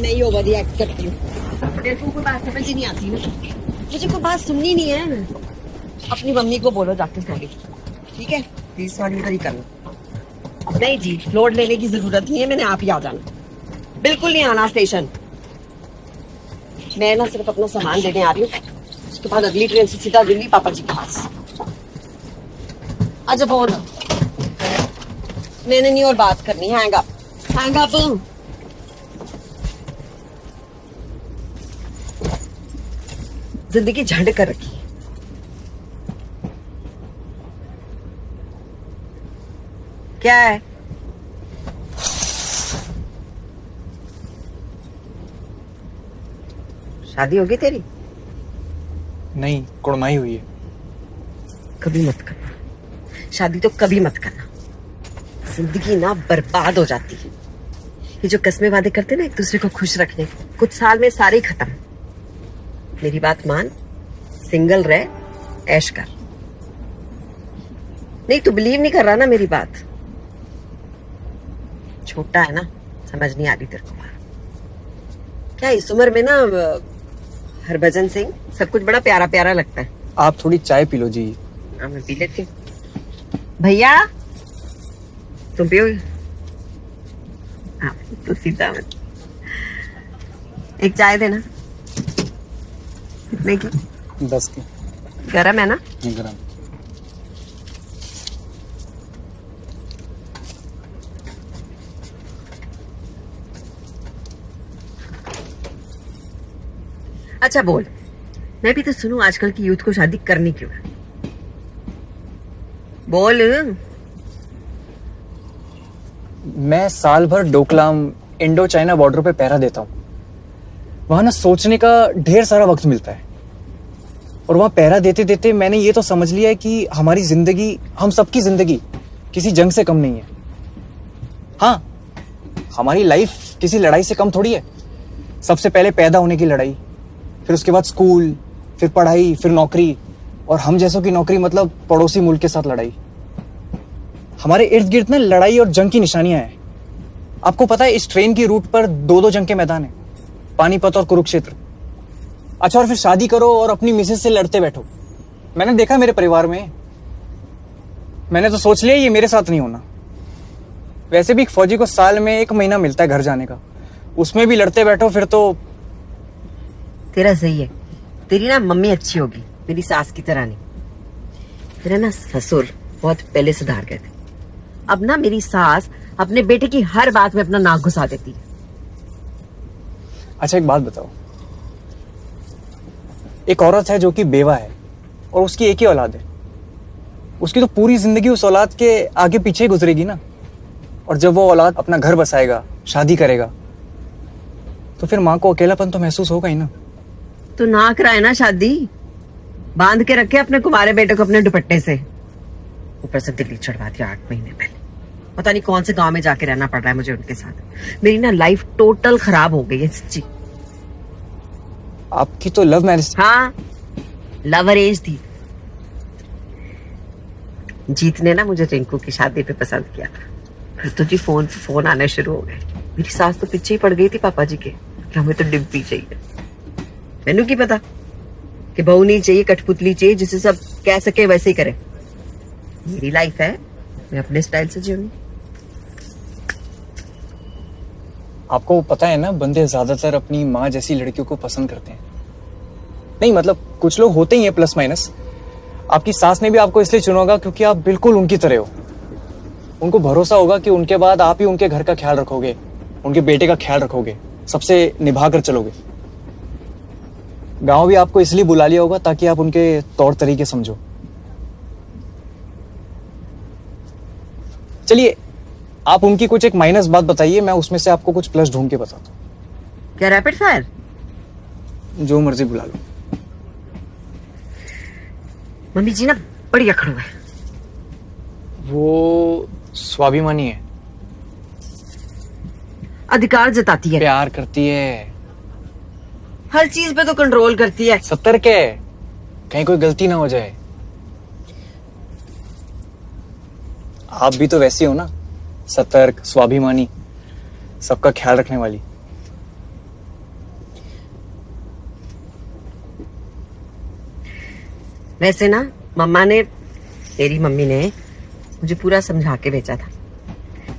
मैं ही over react करती हूँ। तेरे को कोई बात समझ ही नहीं आती ना, मुझे कोई बात सुननी नहीं है। अपनी मम्मी को बोलो जाके सॉरी, ठीक है? प्लीज सॉरी इधर ही करना। नहीं जी, लोड लेने की जरूरत नहीं है, मैंने आप ही आ जाना, बिल्कुल नहीं आना स्टेशन। मैं ना सिर्फ अपना सामान लेने आ रही हूँ, उसके बाद अगली ट्रेन से सीधा दिल्ली पापा जी के पास। अच्छा बोल, मैंने नहीं और बात करनी। Hang up, hang up. जिंदगी झंड कर रखी है। क्या है? शादी होगी तेरी? नहीं, कुड़माई हुई है। कभी मत करना शादी, तो कभी मत करना। जिंदगी ना बर्बाद हो जाती है। ये जो कस्में वादे करते ना एक दूसरे को खुश रखने, कुछ साल में सारे ही खत्म। मेरी बात मान, सिंगल रह, ऐश कर। नहीं तू बिलीव नहीं कर रहा ना मेरी बात। छोटा है ना, समझ नहीं आ रही तेरे को। क्या इस उम्र में ना हरभजन सिंह सब कुछ बड़ा प्यारा प्यारा लगता है। आप थोड़ी चाय पी लो जी। हाँ मैं पी लेती हूँ। भैया तुम पियोगे? हाँ तो सीधा मत। एक चाय देना। कितने की? 10 की। गरम है ना? गरम। अच्छा बोल, मैं भी तो सुनूं आजकल की यूथ को शादी करनी क्यों है? बोल। मैं साल भर डोकलाम इंडो चाइना बॉर्डर पे पहरा देता हूँ। वहां ना सोचने का ढेर सारा वक्त मिलता है, और वहां पहरा देते देते मैंने ये तो समझ लिया है कि हमारी जिंदगी, हम सबकी जिंदगी किसी जंग से कम नहीं है। हाँ, हमारी लाइफ किसी लड़ाई से कम थोड़ी है। सबसे पहले पैदा होने की लड़ाई, फिर उसके बाद स्कूल, फिर पढ़ाई, फिर नौकरी, और हम जैसों की नौकरी मतलब पड़ोसी मुल्क के साथ लड़ाई। हमारे इर्द गिर्द ना लड़ाई और जंग की निशानियां हैं। आपको पता है इस ट्रेन की रूट पर 2-2 जंग के मैदान हैं, पानीपत और कुरुक्षेत्र। अच्छा, और फिर शादी करो और अपनी मिसेज से लड़ते बैठो। मैंने देखा मेरे परिवार में, मैंने तो सोच लिया ये मेरे साथ नहीं होना। वैसे भी एक फौजी को साल में 1 महीना मिलता है घर जाने का, उसमें भी लड़ते बैठो फिर तो। तेरा सही है, तेरी ना मम्मी अच्छी होगी, मेरी सास की तरह नहीं। तेरा ना ससुर बहुत पहले सुधार गए थे। अब ना मेरी सास अपने बेटे की हर बात में अपना नाक घुसा देती है। अच्छा एक बात बताओ, एक औरत है जो कि बेवा है और उसकी एक ही औलाद है, उसकी तो पूरी जिंदगी उस औलाद के आगे पीछे ही गुजरेगी ना। और जब वो औलाद अपना घर बसाएगा, शादी करेगा, तो फिर माँ को अकेलापन तो महसूस होगा ही ना। तो ना कराए ना शादी, बांध के रखे अपने कुमारे बेटे को अपने दुपट्टे से। ऊपर से दिल्ली चढ़वा दिया 8 महीने पहले। पता नहीं कौन से गांव में जाके रहना पड़ रहा है मुझे उनके साथ। मेरी ना लाइफ टोटल खराब हो गई है सच्ची। आपकी तो लव मैरिज? हाँ, लव अरेंज थी। जीत ने ना मुझे रिंकू की शादी पे पसंद किया था। फिर तो जी फोन आने शुरू हो गए। मेरी सास तो पीछे ही पड़ गई थी पापा जी के कि हमें तो डिम्पी चाहिए। मैनू की पता कि बहू नहीं चाहिए, कठपुतली चाहिए जिसे सब कह सके वैसे ही करे। मेरी लाइफ है, मैं अपने स्टाइल से जीऊंगी। आपको पता है ना, बंदे ज्यादातर अपनी माँ जैसी लड़कियों को पसंद करते हैं। नहीं मतलब कुछ लोग होते ही हैं प्लस माइनस। आपकी सास ने भी आपको इसलिए चुना होगा क्योंकि आप बिल्कुल उनकी तरह हो। उनको भरोसा होगा कि उनके बाद आप ही उनके घर का ख्याल रखोगे, उनके बेटे का ख्याल रखोगे, सबसे निभा कर चलोगे। गांव भी आपको इसलिए बुला लिया होगा ताकि आप उनके तौर तरीके समझो। चलिए, आप उनकी कुछ एक माइनस बात बताइए, मैं उसमें से आपको कुछ प्लस ढूंढ के बताता हूँ। क्या रैपिड फायर? जो मर्जी बुला लो। मम्मी जी ना बड़ी अखड़ू है। वो स्वाभिमानी है, अधिकार जताती है, प्यार करती है, हर चीज पे तो कंट्रोल करती है। सतर्क है, कहीं कोई गलती ना हो जाए। आप भी तो वैसी हो ना, सतर्क, स्वाभिमानी, सबका ख्याल रखने वाली। वैसे ना मम्मा ने, मेरी मम्मी ने मुझे पूरा समझा के भेजा था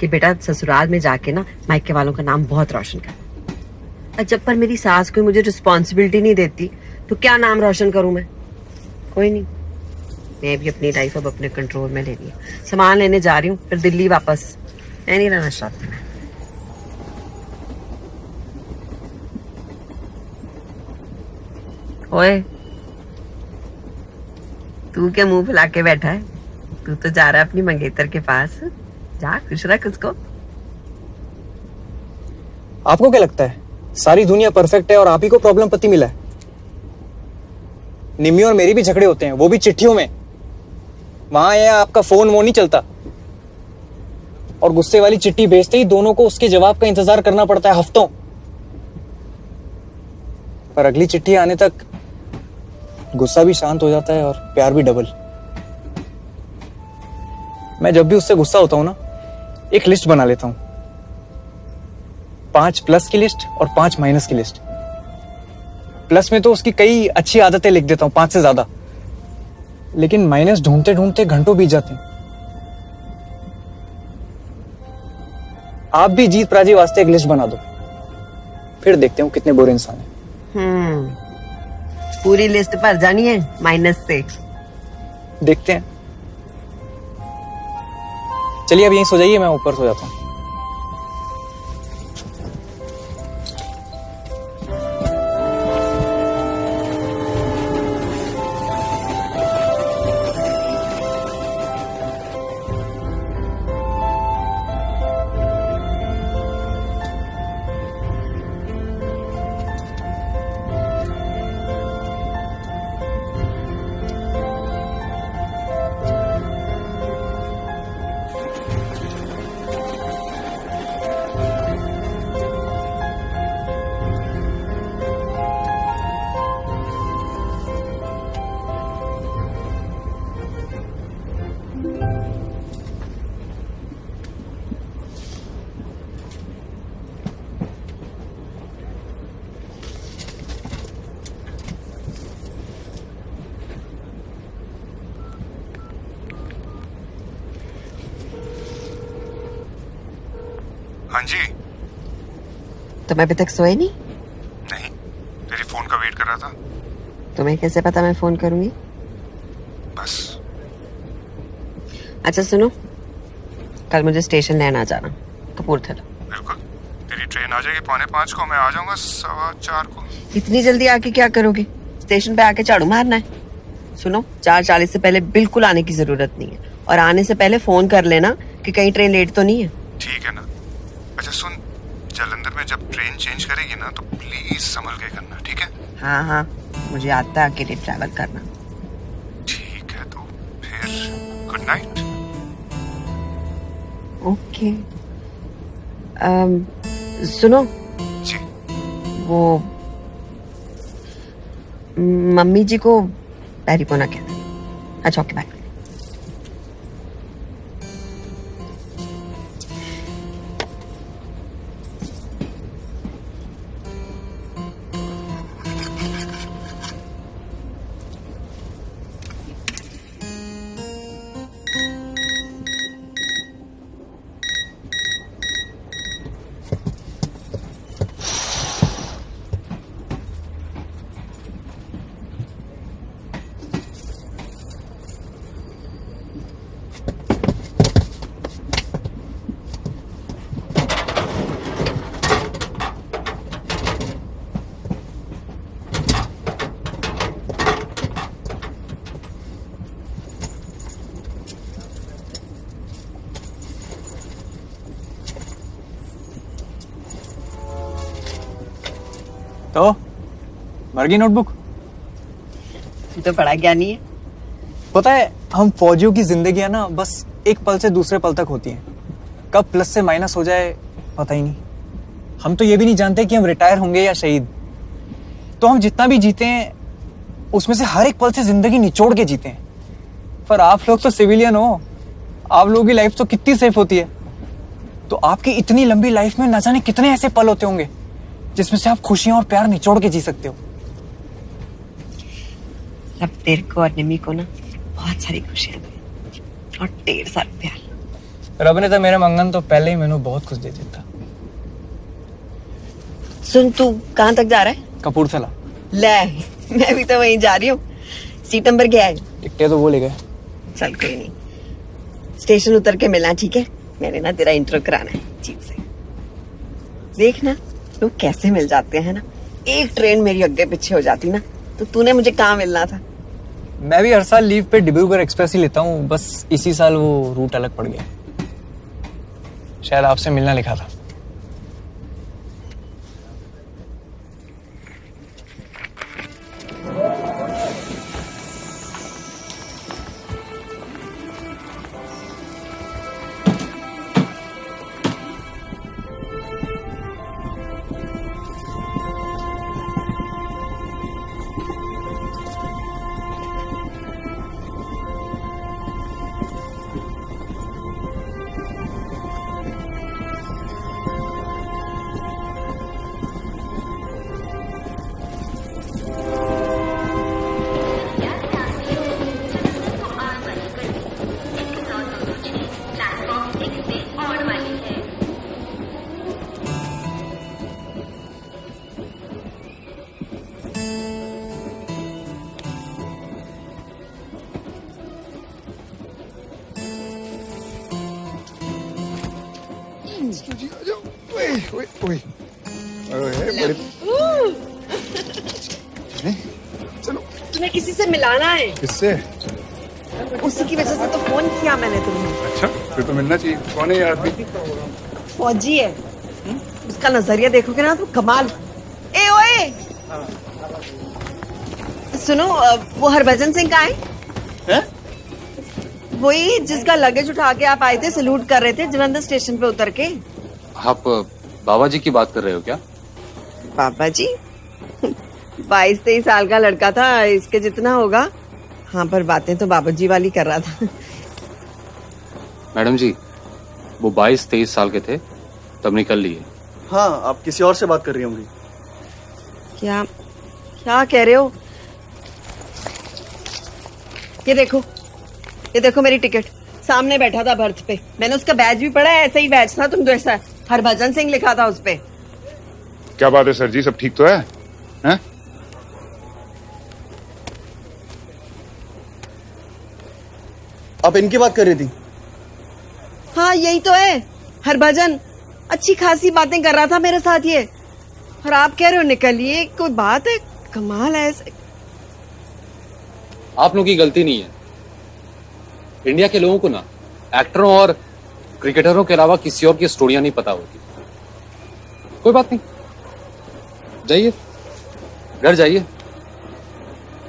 कि बेटा ससुराल में जाके ना मायके वालों का नाम बहुत रोशन कर। और जब पर मेरी सास कोई मुझे रिस्पॉन्सिबिलिटी नहीं देती तो क्या नाम रोशन करूं मैं? कोई नहीं, मैं भी अपनी लाइफ अब अपने कंट्रोल में ले रही हूँ। सामान लेने जा रही हूँ, फिर दिल्ली वापस। मैं नहीं रहना चाहती। ओए, तू क्या मुंह फुला के बैठा है? तू तो जा रहा है अपनी मंगेतर के पास। जा, खुश रख उसको। आपको क्या लगता है सारी दुनिया परफेक्ट है और आप ही को प्रॉब्लम पति मिला है? निम्मी और मेरी भी झगड़े होते हैं, वो भी चिट्ठियों में। वहां है आपका फोन वो नहीं चलता, और गुस्से वाली चिट्ठी भेजते ही दोनों को उसके जवाब का इंतजार करना पड़ता है हफ्तों। पर अगली चिट्ठी आने तक गुस्सा भी शांत हो जाता है और प्यार भी डबल। मैं जब भी उससे गुस्सा होता हूं ना, एक लिस्ट बना लेता हूं, 5 प्लस की लिस्ट और 5 माइनस की लिस्ट। प्लस में तो उसकी कई अच्छी आदतें लिख देता हूं, 5 से ज्यादा, लेकिन माइनस ढूंढते ढूंढते घंटों बीत जाते हैं। आप भी जीत पराजय वास्ते एक लिस्ट बना दो, फिर देखते हो कितने बुरे इंसान हैं। पूरी लिस्ट पर जानी है माइनस से? देखते हैं। चलिए अब यहीं सो जाइए, मैं ऊपर सो जाता हूं। हाँ जी। तुम अभी तक सोए नहीं? नहीं, तेरी फोन का वेट कर रहा था। तुम्हें कैसे पता मैं फोन करूंगी? बस। अच्छा सुनो, कल मुझे स्टेशन लेने आ जाना, कपूरथला। बिल्कुल, तेरी ट्रेन आ जाएगी 5:45 को, मैं आ जाऊंगा 4:15 को। इतनी जल्दी आके क्या करोगे? स्टेशन पे आके झाड़ू मारना है? सुनो, 4:40 से पहले बिल्कुल आने की जरूरत नहीं है, और आने से पहले फोन कर लेना कि कहीं ट्रेन लेट तो नहीं है। ठीक है ना। अच्छा सुन, जालंधर में जब ट्रेन चेंज करेगी ना तो प्लीज संभल के करना, ठीक है? हाँ हाँ, मुझे आता है अकेले ट्रैवल करना। ठीक है, तो फिर गुड नाइट। ओके। सुनो, जी। वो मम्मी जी को पैरीपोना कहना। अच्छा ओके, बाय। तो मर गई नोटबुक? तो बड़ा ज्ञानी है। पता है, हम फौजियों की जिंदगियां ना बस एक पल से दूसरे पल तक होती हैं। कब प्लस से माइनस हो जाए पता ही नहीं। हम तो ये भी नहीं जानते कि हम रिटायर होंगे या शहीद। तो हम जितना भी जीते हैं उसमें से हर एक पल से जिंदगी निचोड़ के जीते हैं। पर आप लोग तो सिविलियन हो, आप लोगों की लाइफ तो कितनी सेफ होती है। तो आपकी इतनी लंबी लाइफ में न जाने कितने ऐसे पल होते होंगे जिसमें से आप खुशियां और प्यार निचोड़ के जी सकते हो। अब तेरे को और निमी को ना बहुत सारी खुशियां दी और ढेर सारा प्यार। रब ने तो मेरे मंगन तो पहले ही मैंने बहुत कुछ दे दिया था। सुन, तू कहाँ तक जा रहा है? कपूरथला। ले, मैं भी तो वहीं जा रही हूँ। सीट नंबर क्या है? टिकटें तो वो ले गए। चल कोई नहीं, स्टेशन उतर के मिलना, ठीक है? मैंने ना तेरा इंटरव्यू कराना है जीत से। देखना लोग कैसे मिल जाते हैं ना। एक ट्रेन मेरी आगे पीछे हो जाती ना तो तूने मुझे कहाँ मिलना था। मैं भी हर साल लीव पे डिब्रूगढ़ एक्सप्रेस ही लेता हूँ, बस इसी साल वो रूट अलग पड़ गया। शायद आपसे मिलना लिखा था। चलो, तुम्हें किसी से मिलाना है। किससे? उसी की वजह से तो फोन किया मैंने तुम्हें। अच्छा, फिर तो मिलना चाहिए। कौन है ये आदमी? फौजी है। उसका नजरिया देखोगे ना तो कमाल। ए ओए, सुनो, वो हरभजन सिंह कहाँ है? वही जिसका लगेज उठा के आप आए थे, सलूट कर रहे थे जलंधर स्टेशन पे उतर के। आप बाबा जी की बात कर रहे हो क्या? बाबा जी? 22-23 साल का लड़का था, इसके जितना होगा। हाँ, पर बातें तो बाबा जी वाली कर रहा था। मैडम जी, वो 22-23 साल के थे तब निकल लिए। हाँ, आप किसी और से बात कर रही होंगी। क्या क्या कह रहे हो? ये देखो मेरी टिकट। सामने बैठा था बर्थ पे, मैंने उसका बैज भी पढ़ा है। ऐसा ही बैज था तुम जैसा, हरभजन सिंह लिखा था उस पे। क्या बात है सर जी, सब ठीक तो है? हैं? आप इनकी बात कर रही थी? हाँ, यही तो है हरभजन। अच्छी खासी बातें कर रहा था मेरे साथ ये, और आप कह रहे हो निकलिए। कोई बात है? कमाल है ऐसे। आप लोगों की गलती नहीं है। इंडिया के लोगों को ना एक्टरों और क्रिकेटरों के अलावा किसी और की स्टोरियां नहीं पता होती। कोई बात नहीं, जाइए, घर जाइए।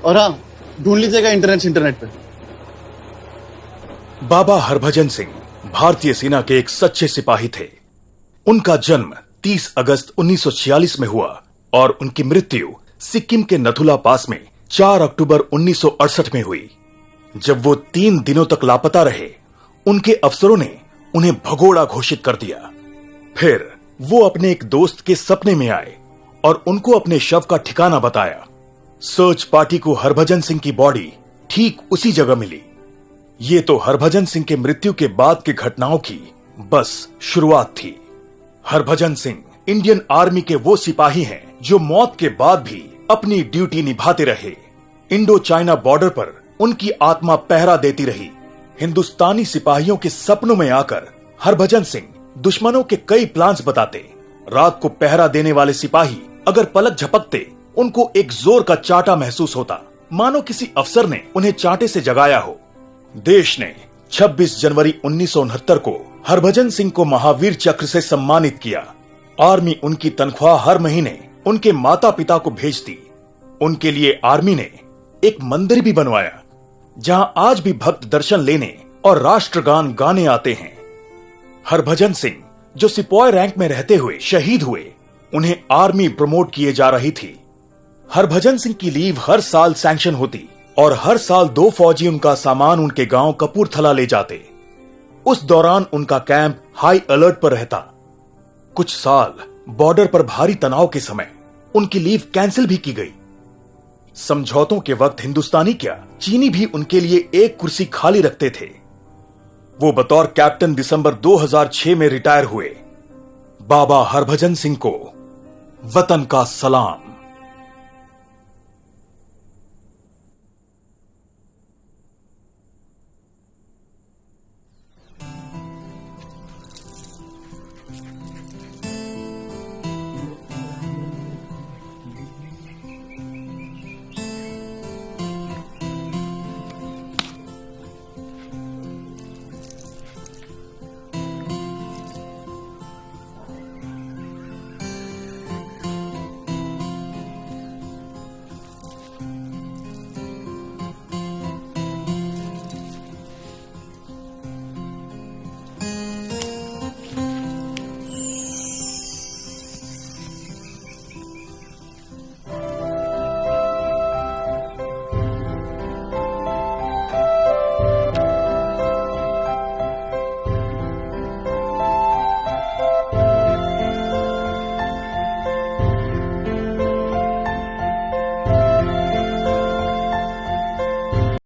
और हाँ, ढूंढ लीजिएगा इंटरनेट पे। बाबा हरभजन सिंह भारतीय सेना के एक सच्चे सिपाही थे। उनका जन्म 30 अगस्त 1946 में हुआ और उनकी मृत्यु सिक्किम के नथुला पास में 4 अक्टूबर 1968 में हुई। जब वो 3 दिनों तक लापता रहे, उनके अफसरों ने उन्हें भगोड़ा घोषित कर दिया। फिर वो अपने एक दोस्त के सपने में आए और उनको अपने शव का ठिकाना बताया। सर्च पार्टी को हरभजन सिंह की बॉडी ठीक उसी जगह मिली। ये तो हरभजन सिंह के मृत्यु के बाद की घटनाओं की बस शुरुआत थी। हरभजन सिंह इंडियन आर्मी के वो सिपाही हैं जो मौत के बाद भी अपनी ड्यूटी निभाते रहे। इंडो चाइना बॉर्डर पर उनकी आत्मा पहरा देती रही। हिंदुस्तानी सिपाहियों के सपनों में आकर हरभजन सिंह दुश्मनों के कई प्लान्स बताते। रात को पहरा देने वाले सिपाही अगर पलक झपकते, उनको एक जोर का चाटा महसूस होता, मानो किसी अफसर ने उन्हें चांटे से जगाया हो। देश ने 26 जनवरी 1969 को हरभजन सिंह को महावीर चक्र से सम्मानित किया। आर्मी उनकी तनख्वाह हर महीने उनके माता पिता को भेजती। उनके लिए आर्मी ने एक मंदिर भी बनवाया, जहां आज भी भक्त दर्शन लेने और राष्ट्रगान गाने आते हैं। हरभजन सिंह जो सिपाही रैंक में रहते हुए शहीद हुए, उन्हें आर्मी प्रमोट किए जा रही थी। हरभजन सिंह की लीव हर साल सैंक्शन होती और हर साल 2 फौजी उनका सामान उनके गांव कपूरथला ले जाते। उस दौरान उनका कैंप हाई अलर्ट पर रहता। कुछ साल बॉर्डर पर भारी तनाव के समय उनकी लीव कैंसिल भी की गई। समझौतों के वक्त हिंदुस्तानी क्या, चीनी भी उनके लिए एक कुर्सी खाली रखते थे। वो बतौर कैप्टन दिसंबर 2006 में रिटायर हुए। बाबा हरभजन सिंह को वतन का सलाम।